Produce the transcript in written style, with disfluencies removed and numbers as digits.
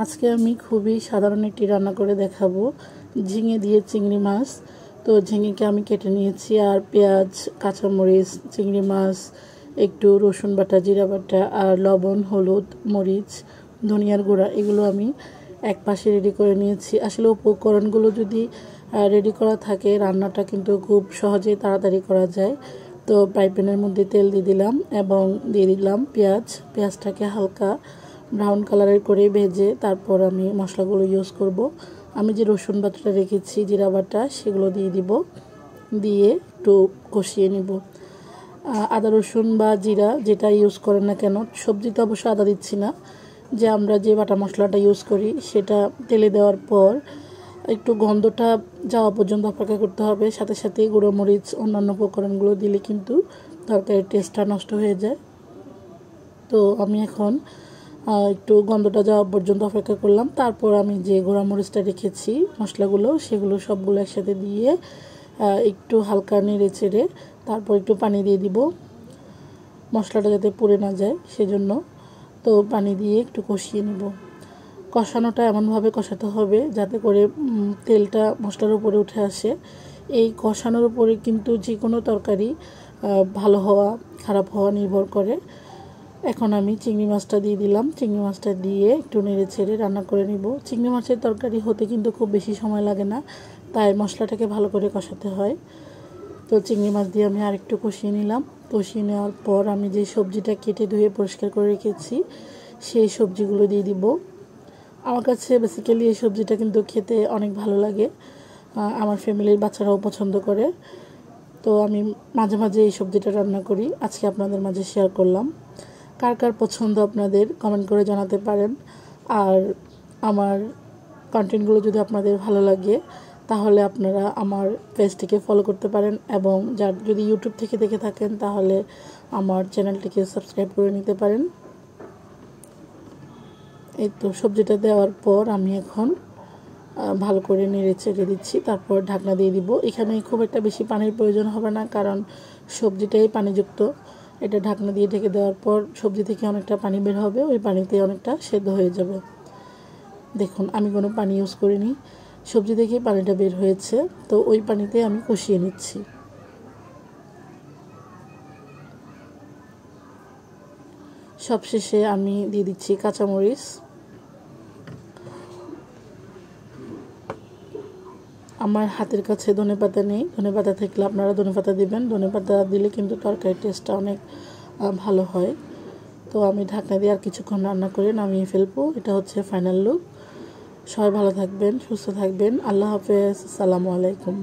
আজকে আমি খুবই সাধারণ একটি রান্না করে দেখাবো, ঝিঙে দিয়ে চিংড়ি মাছ। তো ঝিঙেকে আমি কেটে নিয়েছি, আর পেঁয়াজ, কাঁচামরিচ, চিংড়ি মাছ, একটু রসুন বাটা, জিরা বাটা, আর লবণ, হলুদ, মরিচ, ধনিয়ার গুঁড়া, এগুলো আমি এক পাশে রেডি করে নিয়েছি। আসলে উপকরণগুলো যদি রেডি করা থাকে, রান্নাটা কিন্তু খুব সহজেই তাড়াতাড়ি করা যায়। তো ফ্রাই প্যানের মধ্যে তেল দিয়ে দিলাম এবং দিয়ে দিলাম পেঁয়াজটাকে হালকা ব্রাউন কালারের করে ভেজে তারপর আমি মশলাগুলো ইউজ করব। আমি যে রসুন বাটাটা রেখেছি, জিরা বাটা, সেগুলো দিয়ে দিব, দিয়ে একটু কষিয়ে নিব। আদা রসুন বা জিরা যেটা ইউজ করেন না কেন, সবজিতে অবশ্য আদা দিচ্ছি না, যে আমরা যে বাটা মশলাটা ইউজ করি সেটা তেলে দেওয়ার পর একটু গন্ধটা যাওয়া পর্যন্ত অপেক্ষা করতে হবে। সাথে সাথে গুঁড়ো মরিচ, অন্যান্য উপকরণগুলো দিলে কিন্তু তরকারির টেস্টটা নষ্ট হয়ে যায়। তো আমি এখন একটু গন্ধটা যাওয়া পর্যন্ত অপেক্ষা করলাম। তারপর আমি যে গুঁড়া মরিচটা রেখেছি, মশলাগুলো, সেগুলো সবগুলো একসাথে দিয়ে একটু হালকা নেড়ে চেড়ে তারপর একটু পানি দিয়ে দিব, মশলাটা যাতে পুড়ে না যায় সেজন্য। তো পানি দিয়ে একটু কষিয়ে নেব। কষানোটা এমনভাবে কষাতে হবে যাতে করে তেলটা মশলার উপরে উঠে আসে। এই কষানোর উপরে কিন্তু যে কোনো তরকারি ভালো হওয়া খারাপ হওয়া নির্ভর করে। এখন আমি চিংড়ি মাছটা দিয়ে দিলাম। চিংড়ি মাছটা দিয়ে একটু নেড়ে ছেড়ে রান্না করে নিব। চিংড়ি মাছের তরকারি হতে কিন্তু খুব বেশি সময় লাগে না, তাই মশলাটাকে ভালো করে কষাতে হয়। তো চিংড়ি মাছ দিয়ে আমি আরেকটু কষিয়ে নিলাম। কষিয়ে নেওয়ার পর আমি যে সবজিটা কেটে ধুয়ে পরিষ্কার করে রেখেছি সেই সবজিগুলো দিয়ে দিব। আমার কাছে বেসিক্যালি এই সবজিটা কিন্তু খেতে অনেক ভালো লাগে, আমার ফ্যামিলির বাচ্চারাও পছন্দ করে। তো আমি মাঝে মাঝে এই সবজিটা রান্না করি, আজকে আপনাদের মাঝে শেয়ার করলাম। কার কার পছন্দ আপনাদের কমেন্ট করে জানাতে পারেন। আর আমার কন্টেন্টগুলো যদি আপনাদের ভালো লাগে তাহলে আপনারা আমার পেজটিকে ফলো করতে পারেন, এবং যদি ইউটিউব থেকে দেখে থাকেন তাহলে আমার চ্যানেলটিকে সাবস্ক্রাইব করে নিতে পারেন। এই তো সবজিটা দেওয়ার পর আমি এখন ভালো করে নেড়ে চেড়ে দিচ্ছি, তারপর ঢাকনা দিয়ে দিব। এখানে খুব একটা বেশি পানির প্রয়োজন হবে না, কারণ সবজিটাই পানিযুক্ত। এটা ঢাকনা দিয়ে ঢেকে দেওয়ার পর সবজি থেকে অনেকটা পানি বের হবে, ওই পানিতে অনেকটা সেদ্ধ হয়ে যাবে। দেখুন আমি কোনো পানি ইউজ করিনি, সবজি থেকেই পানিটা বের হয়েছে। তো ওই পানিতে আমি কষিয়ে নিচ্ছি। সবশেষে আমি দিয়ে দিচ্ছি কাঁচামরিচ। আমার হাতের কাছে ধনেপাতা নেই, ধনেপাতা থাকলে আপনারা ধনেপাতা দিবেন। ধনেপাতা দিলে কিন্তু তরকারির টেস্টটা অনেক ভালো হয়। তো আমি ঢাকনা দিয়ে আর কিছুক্ষণ রান্না করে নামিয়ে ফেলবো। এটা হচ্ছে ফাইনাল লুক। সবাই ভালো থাকবেন, সুস্থ থাকবেন। আল্লাহ হাফেজ, আসসালামু আলাইকুম।